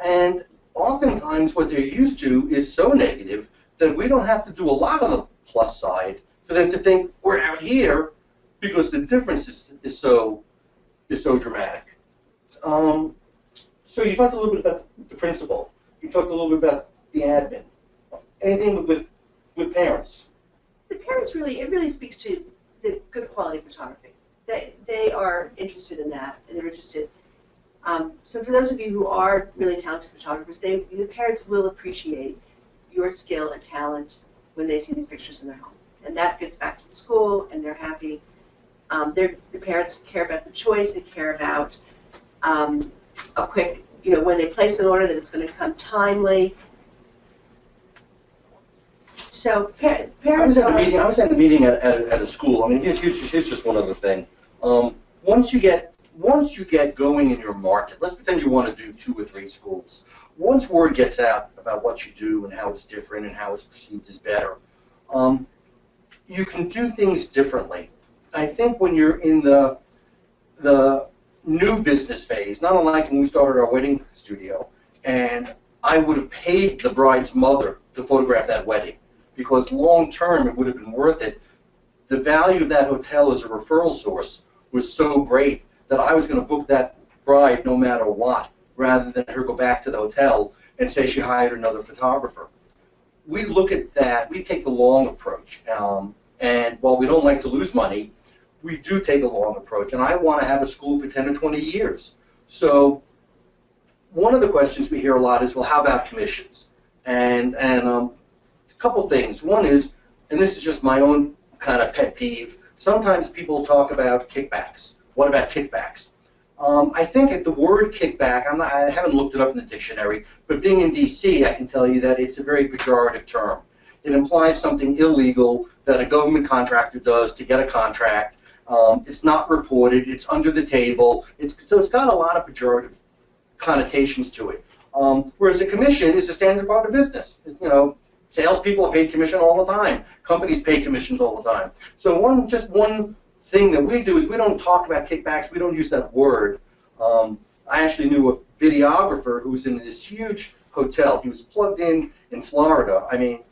And oftentimes what they're used to is so negative that we don't have to do a lot of the plus side for them to think we're out here because the difference is so dramatic. So you talked a little bit about the principal. You talked a little bit about the admin. Anything with parents? The parents it really speaks to the good quality photography. They are interested in that, and they're interested. So for those of you who are really talented photographers, the parents will appreciate your skill and talent when they see these pictures in their home. And that gets back to the school, and they're happy. The parents care about the choice. They care about a quick, when they place an order, that it's going to come timely. So parents I was at the meeting at a school. I mean, here's just one other thing. Once you get going in your market, let's pretend you want to do 2 or 3 schools. Once word gets out about what you do and how it's different and how it's perceived as better, you can do things differently. I think when you're in the new business phase, not unlike when we started our wedding studio, and I would have paid the bride's mother to photograph that wedding, because long term it would have been worth it. The value of that hotel as a referral source was so great that I was going to book that bride no matter what, rather than her go back to the hotel and say she hired another photographer. We look at that, we take the long approach, and while we don't like to lose money, we do take a long approach, and I want to have a school for 10 or 20 years. So one of the questions we hear a lot is, well, how about commissions? And a couple things. One is, and this is just my own kind of pet peeve, sometimes people talk about kickbacks. What about kickbacks? I think the word kickback, I haven't looked it up in the dictionary, but being in D.C., I can tell you that it's a very pejorative term. It implies something illegal that a government contractor does to get a contract. It's not reported. It's under the table. So it's got a lot of pejorative connotations to it. Whereas a commission is a standard part of business. Salespeople pay commission all the time. Companies pay commissions all the time. So one thing that we do is we don't talk about kickbacks. We don't use that word. I actually knew a videographer who was in this huge hotel. He was plugged in Florida. I mean,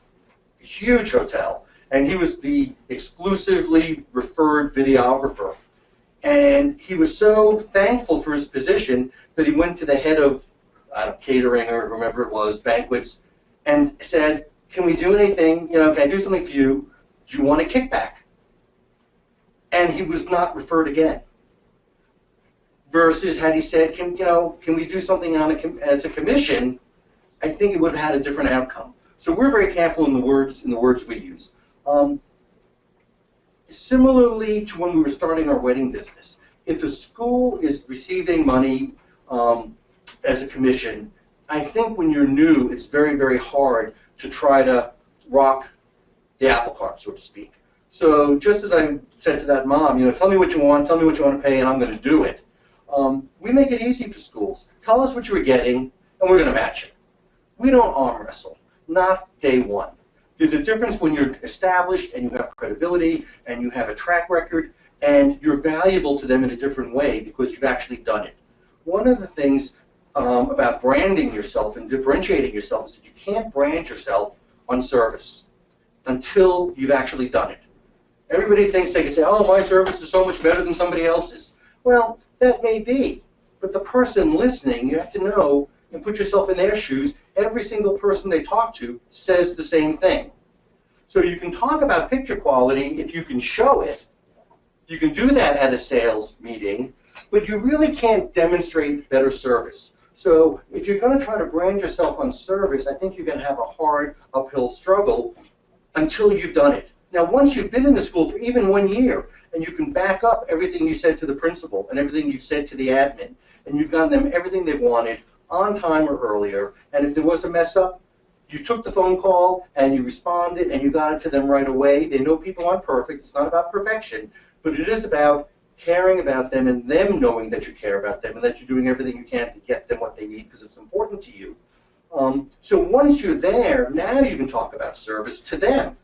huge hotel. And he was the exclusively referred videographer. And he was so thankful for his position that he went to the head of catering or whomever it was, banquets, and said, can we do anything? Can I do something for you? Do you want a kickback? And he was not referred again. Versus had he said, can we do something as a commission? I think it would have had a different outcome. So we're very careful in the words we use. Similarly to when we were starting our wedding business, if a school is receiving money as a commission, I think when you're new, it's very, very hard to try to rock the apple cart, so to speak. So just as I said to that mom, tell me what you want to pay, and I'm going to do it. We make it easy for schools. Tell us what you were getting, and we're going to match it. We don't arm wrestle, not day one. There's a difference when you're established and you have credibility and you have a track record and you're valuable to them in a different way because you've actually done it. One of the things about branding yourself and differentiating yourself is that you can't brand yourself on service until you've actually done it. Everybody thinks they can say, oh, my service is so much better than somebody else's. Well, that may be, but the person listening, you have to know and put yourself in their shoes. Every single person they talk to says the same thing. So you can talk about picture quality if you can show it. You can do that at a sales meeting, but you really can't demonstrate better service. So if you're going to try to brand yourself on service, I think you're going to have a hard uphill struggle until you've done it. Now, once you've been in the school for even 1 year, and you can back up everything you said to the principal and everything you said to the admin, and you've gotten them everything they wanted on time or earlier, and if there was a mess up, you took the phone call and you responded and you got it to them right away. They know people aren't perfect. It's not about perfection, but it is about caring about them and them knowing that you care about them and that you're doing everything you can to get them what they need because it's important to you. So once you're there, now you can talk about service to them.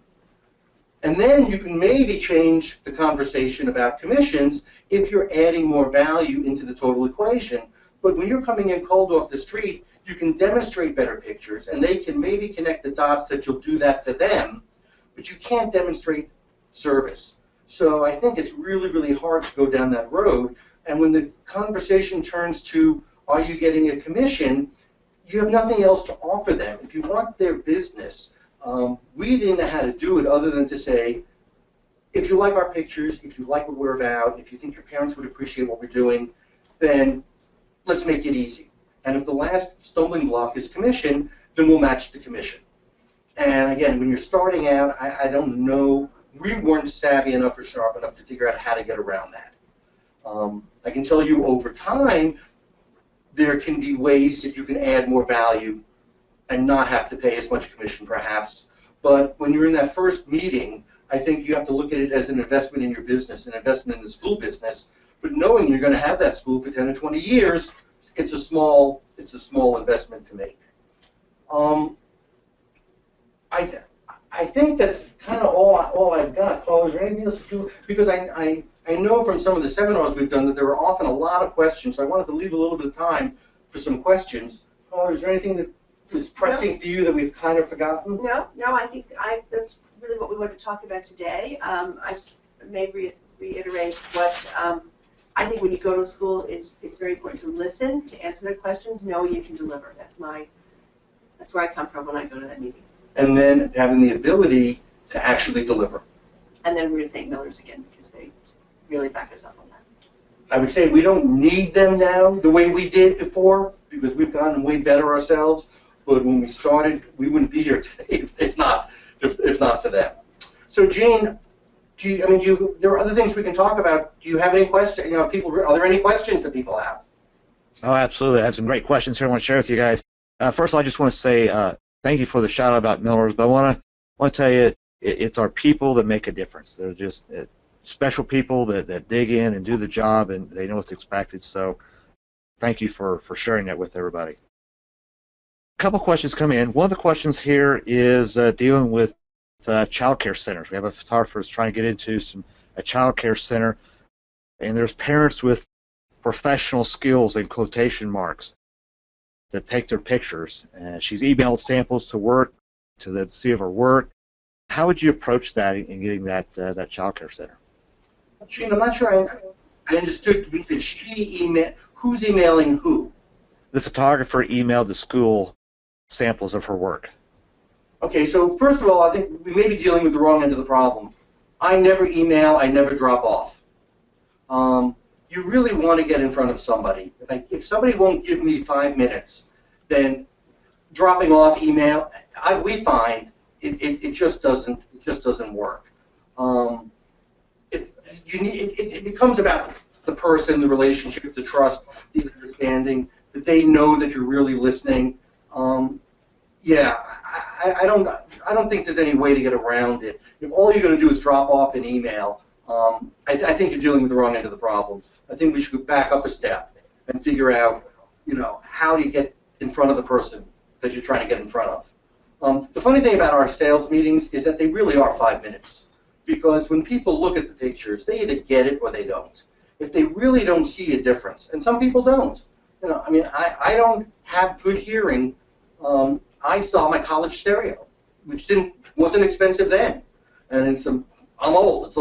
And then you can maybe change the conversation about commissions if you're adding more value into the total equation. But when you're coming in cold off the street, you can demonstrate better pictures, and they can maybe connect the dots that you'll do that for them, but you can't demonstrate service. So I think it's really, really hard to go down that road. And when the conversation turns to, are you getting a commission, you have nothing else to offer them. If you want their business, we didn't know how to do it other than to say, if you like our pictures, if you like what we're about, if you think your parents would appreciate what we're doing, then let's make it easy. And if the last stumbling block is commission, then we'll match the commission. And again, when you're starting out, I don't know, we weren't savvy enough or sharp enough to figure out how to get around that. I can tell you over time, there can be ways that you can add more value and not have to pay as much commission perhaps. But when you're in that first meeting, I think you have to look at it as an investment in your business, an investment in the school business. But knowing you're going to have that school for 10 or 20 years, it's a small investment to make. I think that's kind of all I've got. Paul, is there anything else to do? Because I know from some of the seminars we've done that there were often a lot of questions, so I wanted to leave a little bit of time for some questions. Paul, is there anything that is pressing for you that we've kind of forgotten? No, I think that's really what we wanted to talk about today. I just may reiterate what I think when you go to a school, it's very important to listen, to answer their questions, know you can deliver. That's where I come from when I go to that meeting. And then having the ability to actually deliver. And then we're going to thank Millers again because they really back us up on that. I would say we don't need them now the way we did before because we've gotten way better ourselves. But when we started, we wouldn't be here today if not for them. So, Gene, there are other things we can talk about. Do you have any questions? Are there any questions that people have? Oh, absolutely. I have some great questions here I want to share with you guys. First of all, I just want to say thank you for the shout out about Millers, but I want to tell you it's our people that make a difference. They're just special people that dig in and do the job, and they know what's expected. So thank you for sharing that with everybody. A couple questions come in. One of the questions here is dealing with child care centers. We have a photographer who's trying to get into a child care center, and there's parents with professional skills in quotation marks that take their pictures. She's emailed samples to work to see of her work. How would you approach that in getting that child care center? Gene, I'm not sure I understood. Who's emailing who? The photographer emailed the school samples of her work. Okay, so first of all, I think we may be dealing with the wrong end of the problem. I never email, I never drop off. You really want to get in front of somebody. If somebody won't give me 5 minutes, then dropping off email, we find it just doesn't work. It becomes about the person, the relationship, the trust, the understanding that they know that you're really listening. Yeah, I don't think there's any way to get around it. If all you're going to do is drop off an email, I think you're dealing with the wrong end of the problem. I think we should back up a step and figure out, how do you get in front of the person that you're trying to get in front of. The funny thing about our sales meetings is that they really are 5 minutes, because when people look at the pictures, they either get it or they don't. If they really don't see a difference, and some people don't. I don't have good hearing. I saw my college stereo, which wasn't expensive then, and I'm old.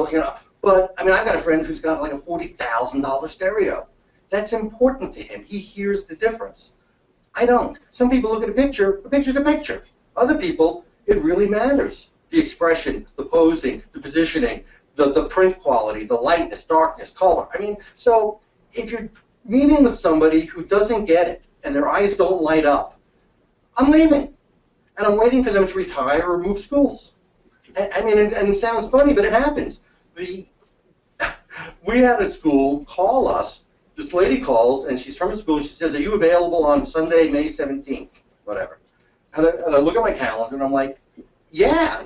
But I've got a friend who's got like a $40,000 stereo. That's important to him. He hears the difference. I don't. Some people look at a picture's a picture. Other people, it really matters. The expression, the posing, the positioning, the print quality, the lightness, darkness, color. So if you're meeting with somebody who doesn't get it and their eyes don't light up, I'm leaving. And I'm waiting for them to retire or move schools. And it sounds funny, but it happens. We had a school call us. This lady calls, and she's from a school, and she says, are you available on Sunday, May 17th? Whatever. And I look at my calendar, and I'm like, yeah,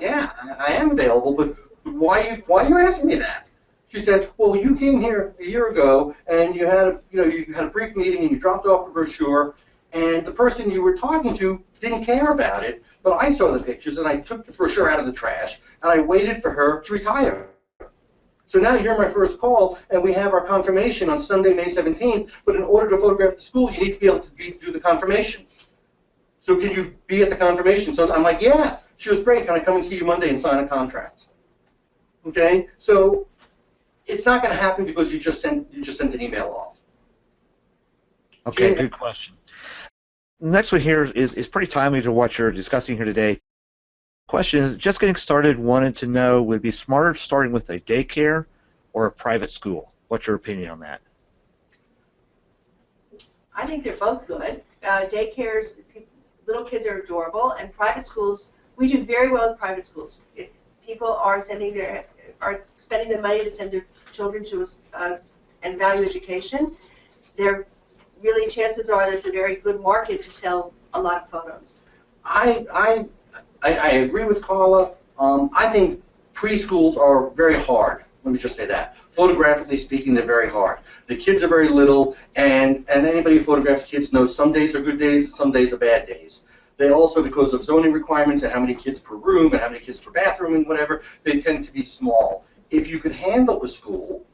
I am available, but why are you asking me that? She said, well, you came here a year ago and you had a brief meeting and you dropped off the brochure, and the person you were talking to didn't care about it, but I saw the pictures and I took the brochure out of the trash and I waited for her to retire. So now you're my first call, and we have our confirmation on Sunday, May 17th, but in order to photograph the school, you need to be able to do the confirmation. So can you be at the confirmation? So I'm like, yeah. She was great. Can I come and see you Monday and sign a contract? Okay? So it's not going to happen because you just sent an email off. Okay, good question. The next one here is pretty timely to what you're discussing here today. Question is, just getting started, wanted to know, would it be smarter starting with a daycare or a private school? What's your opinion on that? I think they're both good. Daycares, little kids are adorable, and private schools, we do very well in private schools. If people are spending their money to send their children to and value education, they're really, chances are that's a very good market to sell a lot of photos. I agree with Carla. I think preschools are very hard. Let me just say that. Photographically speaking, they're very hard. The kids are very little, and anybody who photographs kids knows some days are good days, some days are bad days. They also, because of zoning requirements and how many kids per room and how many kids per bathroom and whatever, they tend to be small. If you can handle the school,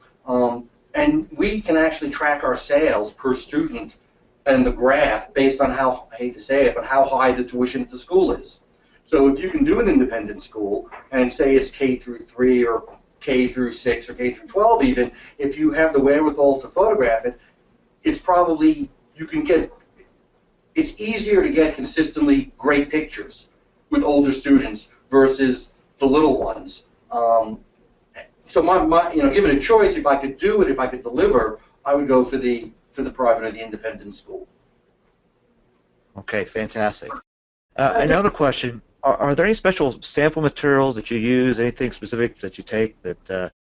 and we can actually track our sales per student and the graph based on how, I hate to say it, but how high the tuition at the school is. So if you can do an independent school and say it's K through 3 or K through 6 or K through 12 even, if you have the wherewithal to photograph it, it's probably, it's easier to get consistently great pictures with older students versus the little ones. So given a choice, if I could do it, if I could deliver, I would go for the private or the independent school. Okay, fantastic. Another question. Are there any special sample materials that you use, anything specific that you take that to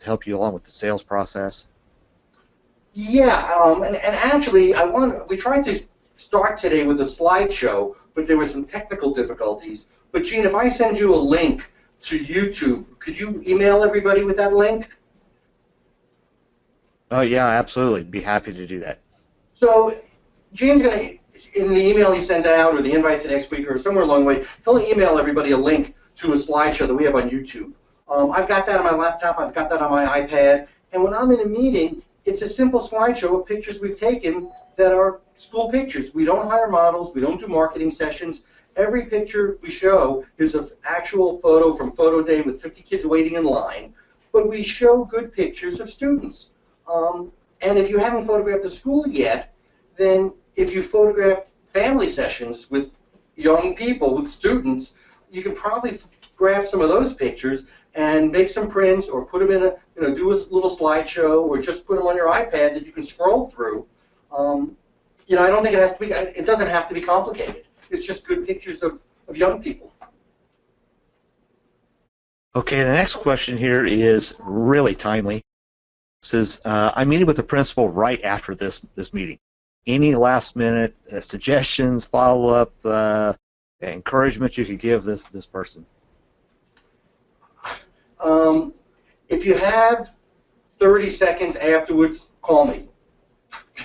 help you along with the sales process? Yeah, and actually, we tried to start today with a slideshow, but there were some technical difficulties. But Gene, if I send you a link to YouTube, could you email everybody with that link? Oh, yeah, absolutely. Be happy to do that. So Gene's going to, in the email he sends out or the invite to next week or somewhere along the way, he'll email everybody a link to a slideshow that we have on YouTube. I've got that on my laptop, I've got that on my iPad, and when I'm in a meeting, it's a simple slideshow of pictures we've taken that are school pictures. We don't hire models, we don't do marketing sessions. Every picture we show is an actual photo from photo day with 50 kids waiting in line, but we show good pictures of students. And if you haven't photographed a school yet, then if you photographed family sessions with young people, with students, you can probably grab some of those pictures and make some prints or put them in do a little slideshow or just put them on your iPad that you can scroll through. I don't think it doesn't have to be complicated. It's just good pictures of young people. Okay, the next question here is really timely. It says, I'm meeting with the principal right after this meeting. Any last-minute suggestions, follow-up, encouragement you could give this person? If you have 30 seconds afterwards, call me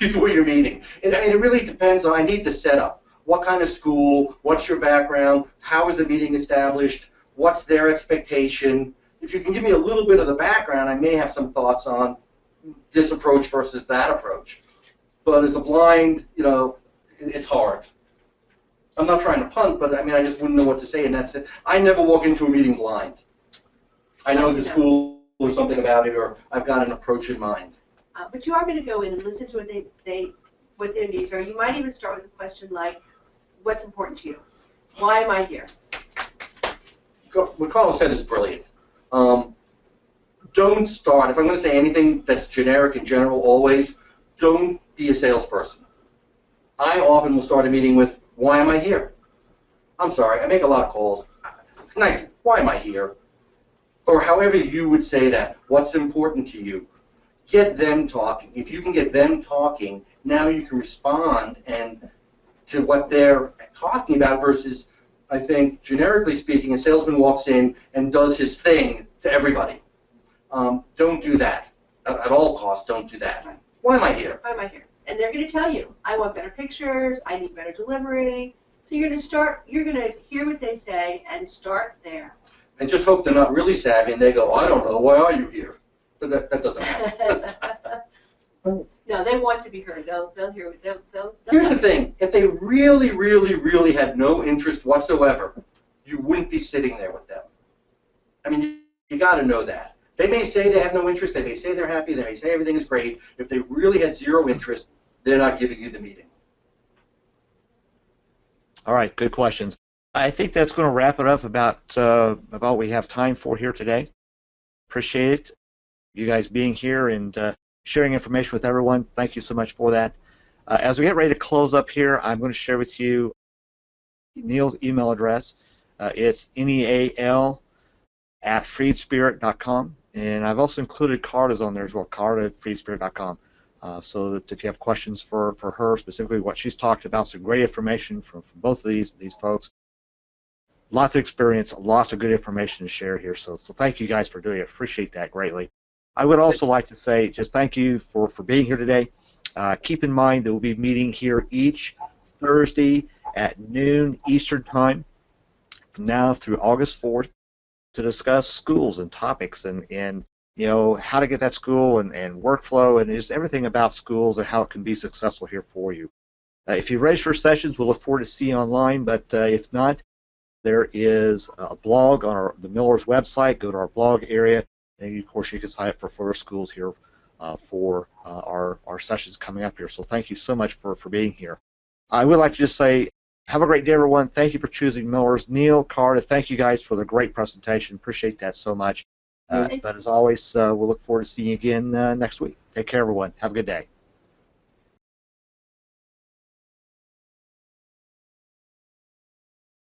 before your meeting. It really depends on, I need the setup. What kind of school, what's your background, how is the meeting established, what's their expectation. If you can give me a little bit of the background, I may have some thoughts on this approach versus that approach. But as a blind, it's hard. I'm not trying to punt, but I just wouldn't know what to say, and that's it. I never walk into a meeting blind. I know the school or something about it, or I've got an approach in mind. But you are going to go in and listen to what their needs are. You might even start with a question like, what's important to you? Why am I here? What Carla said is brilliant. Don't start, if I'm going to say anything that's generic and general always, don't be a salesperson. I often will start a meeting with, why am I here? I'm sorry, I make a lot of calls. Nice, why am I here? Or however you would say that, what's important to you? Get them talking. If you can get them talking, now you can respond and to what they're talking about versus, I think, generically speaking, a salesman walks in and does his thing to everybody. Don't do that. At all costs, don't do that. Right. Why am I here? Why am I here? And they're going to tell you, I want better pictures, I need better delivery. So you're going to hear what they say and start there. And just hope they're not really savvy and they go, I don't know, why are you here? But that doesn't happen. No, they want to be heard. They'll hear. Here's the thing. If they really, really, really had no interest whatsoever, you wouldn't be sitting there with them. I mean, you got to know that. They may say they have no interest. They may say they're happy. They may say everything is great. If they really had zero interest, they're not giving you the meeting. All right, good questions. I think that's going to wrap it up about what we have time for here today. Appreciate it, you guys being here and sharing information with everyone. Thank you so much for that. As we get ready to close up here, I'm going to share with you Neal's email address. It's neal@freedspirit.com, and I've also included Carla's on there as well, carla@freedspirit.com. So that if you have questions for her, specifically what she's talked about, some great information from both of these folks. Lots of experience, lots of good information to share here. So thank you guys for doing it. Appreciate that greatly. I would also like to say just thank you for being here today. Keep in mind that we'll be meeting here each Thursday at noon Eastern Time from now through August 4th to discuss schools and topics and you know, how to get that school and workflow and just everything about schools and how it can be successful here for you. If you register sessions, we'll look forward to seeing you online, but if not, there is a blog on the Miller's website. Go to our blog area, and of course you can sign up for further schools here for our sessions coming up here. So thank you so much for being here. I would like to just say, have a great day, everyone. Thank you for choosing Miller's. Neal, Carla, thank you guys for the great presentation. Appreciate that so much. But as always, we'll look forward to seeing you again next week. Take care, everyone. Have a good day.